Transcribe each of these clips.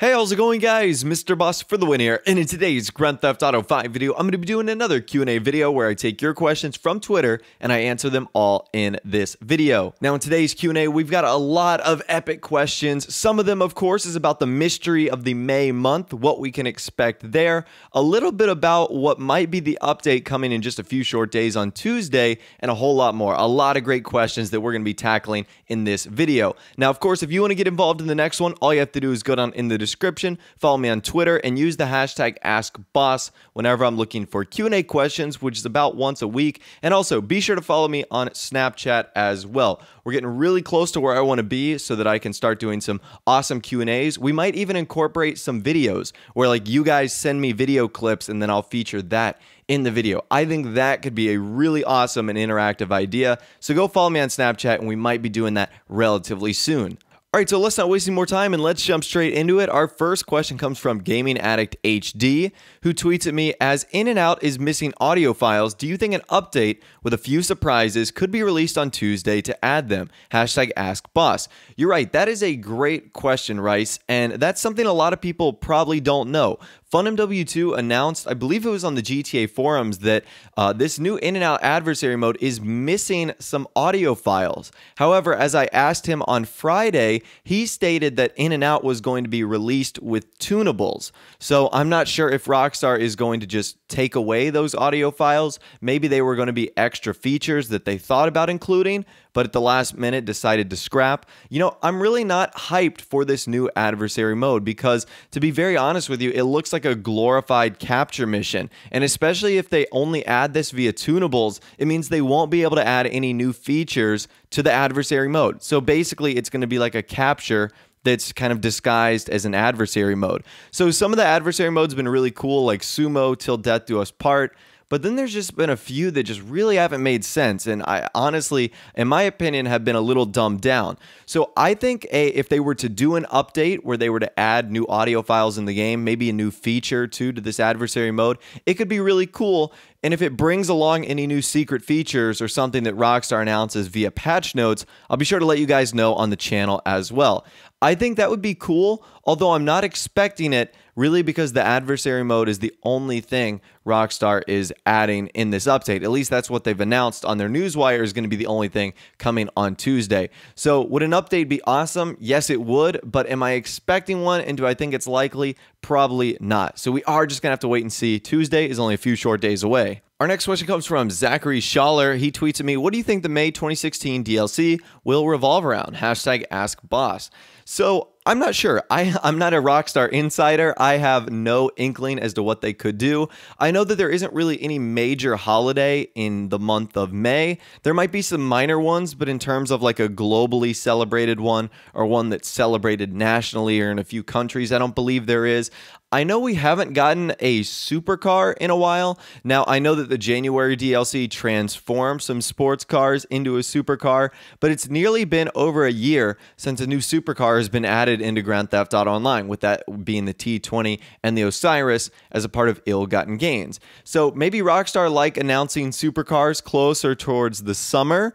Hey, how's it going, guys? Mr. Boss for the win here, and in today's Grand Theft Auto 5 video, I'm going to be doing another Q&A video where I take your questions from Twitter and I answer them all in this video. Now, in today's Q&A, we've got a lot of epic questions. Some of them, of course, is about the mystery of the May month, what we can expect there, a little bit about what might be the update coming in just a few short days on Tuesday, and a whole lot more. A lot of great questions that we're going to be tackling in this video. Now, of course, if you want to get involved in the next one, all you have to do is go down in the description, follow me on Twitter, and use the hashtag AskBoss whenever I'm looking for Q&A questions, which is about once a week. And also, be sure to follow me on Snapchat as well. We're getting really close to where I want to be so that I can start doing some awesome Q&As. We might even incorporate some videos where like you guys send me video clips and then I'll feature that in the video. I think that could be a really awesome and interactive idea. So go follow me on Snapchat and we might be doing that relatively soon. All right, so let's not waste any more time and let's jump straight into it. Our first question comes from Gaming Addict HD, who tweets at me, as In-N-Out is missing audio files, do you think an update with a few surprises could be released on Tuesday to add them? Hashtag AskBoss. You're right, that is a great question, Rice, and that's something a lot of people probably don't know. FunMW2 announced, I believe it was on the GTA forums, that this new In-N-Out adversary mode is missing some audio files. However, as I asked him on Friday, he stated that In-N-Out was going to be released with tunables. So I'm not sure if Rockstar is going to just take away those audio files. Maybe they were going to be extra features that they thought about including, but at the last minute decided to scrap. You know, I'm really not hyped for this new adversary mode because, to be very honest with you, it looks like a glorified capture mission. And especially if they only add this via tunables, it means they won't be able to add any new features to the adversary mode. So basically, it's going to be like a capture that's kind of disguised as an adversary mode. So some of the adversary modes have been really cool, like Sumo, Till Death Do Us Part. But then there's just been a few that just really haven't made sense. And I honestly, in my opinion, have been a little dumbed down. So I think if they were to do an update where they were to add new audio files in the game, maybe a new feature too to this adversary mode, it could be really cool. And if it brings along any new secret features or something that Rockstar announces via patch notes, I'll be sure to let you guys know on the channel as well. I think that would be cool, although I'm not expecting it really because the adversary mode is the only thing Rockstar is adding in this update. At least that's what they've announced on their newswire is going to be the only thing coming on Tuesday. So would an update be awesome? Yes, it would. But am I expecting one? And do I think it's likely? Probably not. So we are just going to have to wait and see. Tuesday is only a few short days away. Our next question comes from Zachary Schaller. He tweets at me, what do you think the May 2016 DLC will revolve around? Hashtag AskBoss. So I'm not sure. I'm not a Rockstar insider. I have no inkling as to what they could do. I know that there isn't really any major holiday in the month of May. There might be some minor ones, but in terms of like a globally celebrated one or one that's celebrated nationally or in a few countries, I don't believe there is. I know we haven't gotten a supercar in a while. Now, I know that the January DLC transformed some sports cars into a supercar, but it's nearly been over a year since a new supercar has been added into Grand Theft Auto Online, with that being the T20 and the Osiris as a part of Ill-Gotten Gains. So maybe Rockstar like announcing supercars closer towards the summer.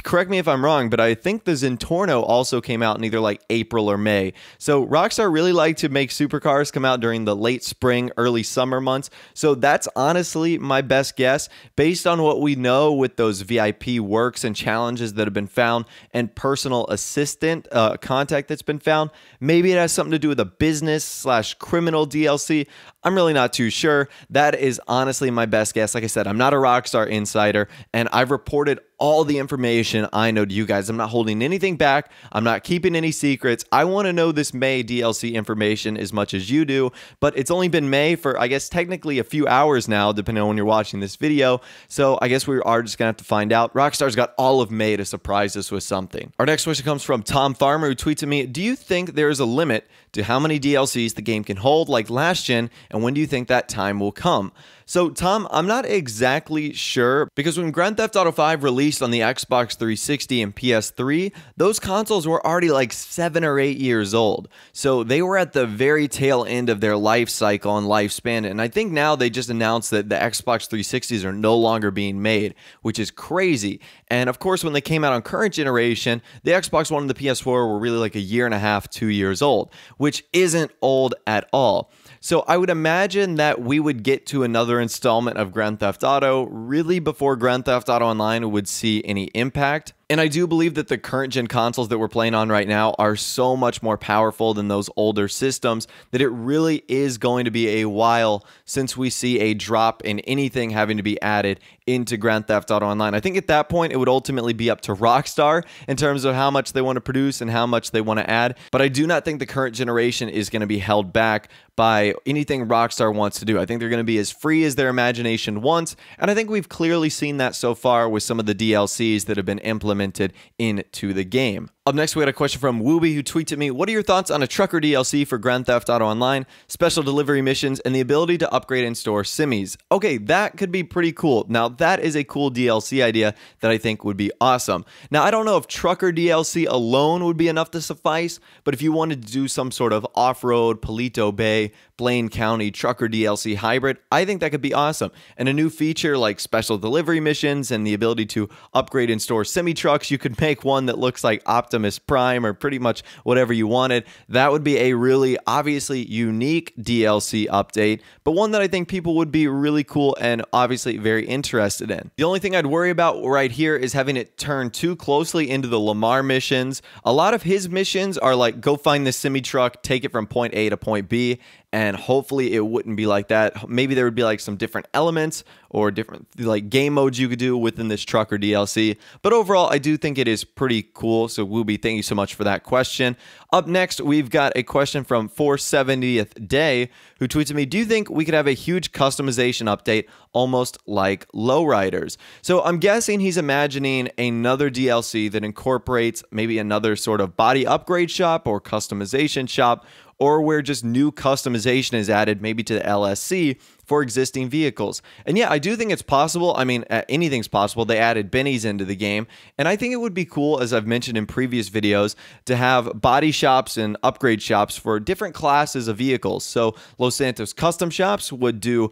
Correct me if I'm wrong, but I think the Zentorno also came out in either like April or May. So Rockstar really like to make supercars come out during the late spring, early summer months. So that's honestly my best guess based on what we know with those VIP works and challenges that have been found and personal assistant contact that's been found. Maybe it has something to do with a business/criminal DLC. I'm really not too sure. That is honestly my best guess. Like I said, I'm not a Rockstar insider, and I've reported all the information I know to you guys. I'm not holding anything back. I'm not keeping any secrets. I want to know this May DLC information as much as you do, but it's only been May for, I guess, technically a few hours now, depending on when you're watching this video. So I guess we are just going to have to find out. Rockstar's got all of May to surprise us with something. Our next question comes from Tom Farmer, who tweets at me, do you think there is a limit to how many DLCs the game can hold like last gen, and when do you think that time will come? So, Tom, I'm not exactly sure because when Grand Theft Auto 5 released on the Xbox 360 and PS3, those consoles were already like 7 or 8 years old. So they were at the very tail end of their life cycle and lifespan. And I think now they just announced that the Xbox 360s are no longer being made, which is crazy. And of course, when they came out on current generation, the Xbox One and the PS4 were really like a year and a half, 2 years old, which isn't old at all. So I would imagine that we would get to another installment of Grand Theft Auto really before Grand Theft Auto Online would see any impact. And I do believe that the current gen consoles that we're playing on right now are so much more powerful than those older systems that it really is going to be a while since we see a drop in anything having to be added into Grand Theft Auto Online. I think at that point, it would ultimately be up to Rockstar in terms of how much they want to produce and how much they want to add. But I do not think the current generation is going to be held back by anything Rockstar wants to do. I think they're going to be as free as their imagination wants, and I think we've clearly seen that so far with some of the DLCs that have been implemented into the game. Up next, we got a question from Wooby, who tweets at me, what are your thoughts on a trucker DLC for Grand Theft Auto Online, special delivery missions, and the ability to upgrade and store simmies? Okay, that could be pretty cool. Now, that is a cool DLC idea that I think would be awesome. Now, I don't know if trucker DLC alone would be enough to suffice, but if you wanted to do some sort of off-road, Paleto Bay, Blaine County trucker DLC hybrid, I think that could be awesome. And a new feature like special delivery missions and the ability to upgrade and store semi-trucks, you could make one that looks like Optimus Prime or pretty much whatever you wanted. That would be a really obviously unique DLC update, but one that I think people would be really cool and obviously very interested in. The only thing I'd worry about right here is having it turn too closely into the Lamar missions. A lot of his missions are like, go find this semi-truck, take it from point A to point B, and hopefully it wouldn't be like that. Maybe there would be like some different elements or different like game modes you could do within this trucker DLC. But overall, I do think it is pretty cool. So Wooby, thank you so much for that question. Up next, we've got a question from 470th Day, who tweets at me, do you think we could have a huge customization update almost like Lowriders? So I'm guessing he's imagining another DLC that incorporates maybe another sort of body upgrade shop or customization shop, or where just new customization is added maybe to the LSC for existing vehicles. And yeah, I do think it's possible. I mean, anything's possible. They added Benny's into the game, and I think it would be cool, as I've mentioned in previous videos, to have body shops and upgrade shops for different classes of vehicles. So Los Santos custom shops would do,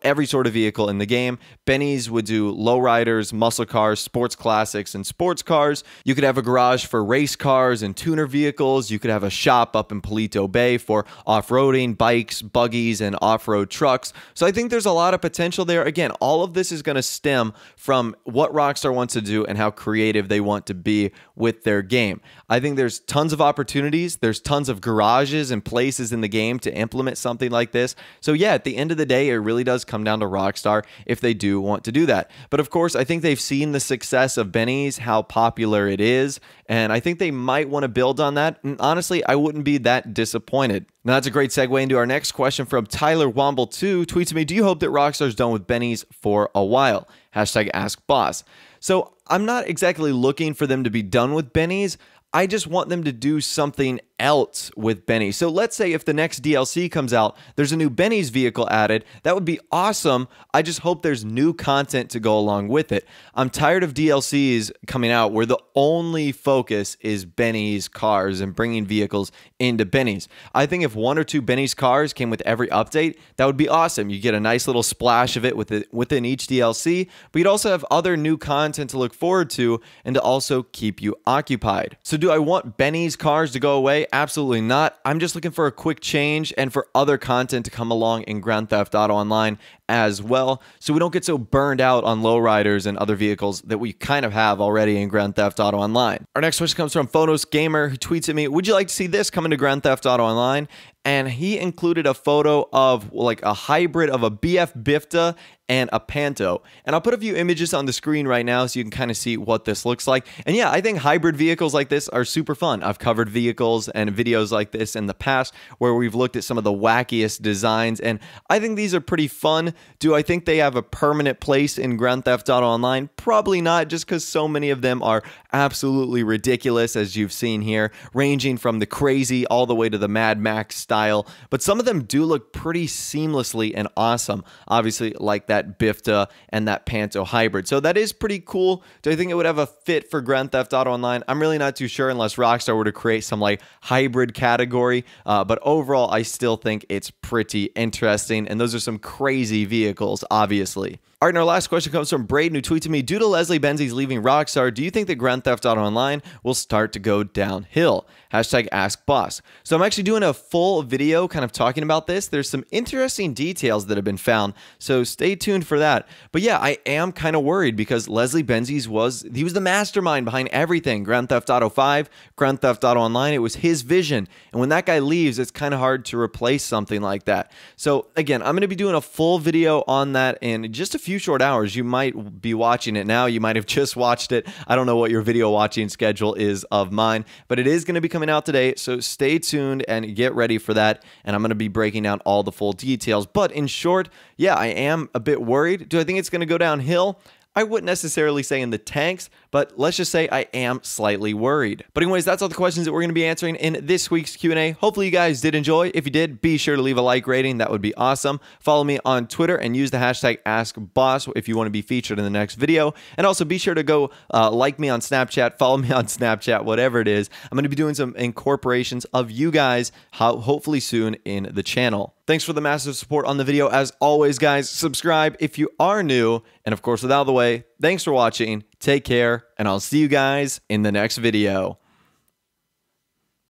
every sort of vehicle in the game. Benny's would do lowriders, muscle cars, sports classics, and sports cars. You could have a garage for race cars and tuner vehicles. You could have a shop up in Paleto Bay for off-roading, bikes, buggies, and off-road trucks. So I think there's a lot of potential there. Again, all of this is going to stem from what Rockstar wants to do and how creative they want to be with their game. I think there's tons of opportunities. There's tons of garages and places in the game to implement something like this. So yeah, at the end of the day, it really does come down to Rockstar if they do want to do that. But of course, I think they've seen the success of Benny's, how popular it is, and I think they might want to build on that. And honestly, I wouldn't be that disappointed. Now, that's a great segue into our next question from Tyler Womble 2, tweets me, do you hope that Rockstar's done with Benny's for a while? Hashtag AskBoss. So I'm not exactly looking for them to be done with Benny's. I just want them to do something else with Benny. So let's say if the next DLC comes out, there's a new Benny's vehicle added. That would be awesome. I just hope there's new content to go along with it. I'm tired of DLCs coming out where the only focus is Benny's cars and bringing vehicles into Benny's. I think if one or two Benny's cars came with every update, that would be awesome. You get a nice little splash of it within each DLC, but you'd also have other new content to look forward to and to also keep you occupied. So do I want Benny's cars to go away? Absolutely not. I'm just looking for a quick change and for other content to come along in Grand Theft Auto Online as well, so we don't get so burned out on lowriders and other vehicles that we kind of have already in Grand Theft Auto Online. Our next question comes from Photos Gamer, who tweets at me, would you like to see this coming to Grand Theft Auto Online? And he included a photo of like a hybrid of a BF Bifta and a Panto. And I'll put a few images on the screen right now so you can kind of see what this looks like. And yeah, I think hybrid vehicles like this are super fun. I've covered vehicles and videos like this in the past where we've looked at some of the wackiest designs, and I think these are pretty fun. Do I think they have a permanent place in Grand Theft Auto Online? Probably not, just because so many of them are absolutely ridiculous, as you've seen here, ranging from the crazy all the way to the Mad Max style. But some of them do look pretty seamlessly and awesome, obviously like that Bifta and that Panto hybrid. So that is pretty cool. Do I think it would have a fit for Grand Theft Auto Online? I'm really not too sure unless Rockstar were to create some like hybrid category. But overall, I still think it's pretty interesting. And those are some crazy vehicles, obviously. All right, and our last question comes from Braden, who tweeted me, due to Leslie Benzies leaving Rockstar, do you think that Grand Theft Auto Online will start to go downhill? Hashtag AskBoss. So I'm actually doing a full video kind of talking about this. There's some interesting details that have been found, so stay tuned for that. But yeah, I am kind of worried because Leslie Benzies was the mastermind behind everything. Grand Theft Auto 5, Grand Theft Auto Online, it was his vision. And when that guy leaves, it's kind of hard to replace something like that. So again, I'm going to be doing a full video on that in just a few short hours. You might be watching it now. You might have just watched it. I don't know what your video watching schedule is of mine, but it is going to be coming out today. So stay tuned and get ready for that. And I'm going to be breaking down all the full details. But in short, yeah, I am a bit worried. Do I think it's going to go downhill? I wouldn't necessarily say in the tanks, but let's just say I am slightly worried. But anyways, that's all the questions that we're going to be answering in this week's Q&A. Hopefully you guys did enjoy. If you did, be sure to leave a like rating. That would be awesome. Follow me on Twitter and use the hashtag AskBoss if you want to be featured in the next video. And also be sure to go like me on Snapchat, follow me on Snapchat, whatever it is. I'm going to be doing some incorporations of you guys hopefully soon in the channel. Thanks for the massive support on the video. As always, guys, subscribe if you are new. And of course, without the way, thanks for watching. Take care, and I'll see you guys in the next video.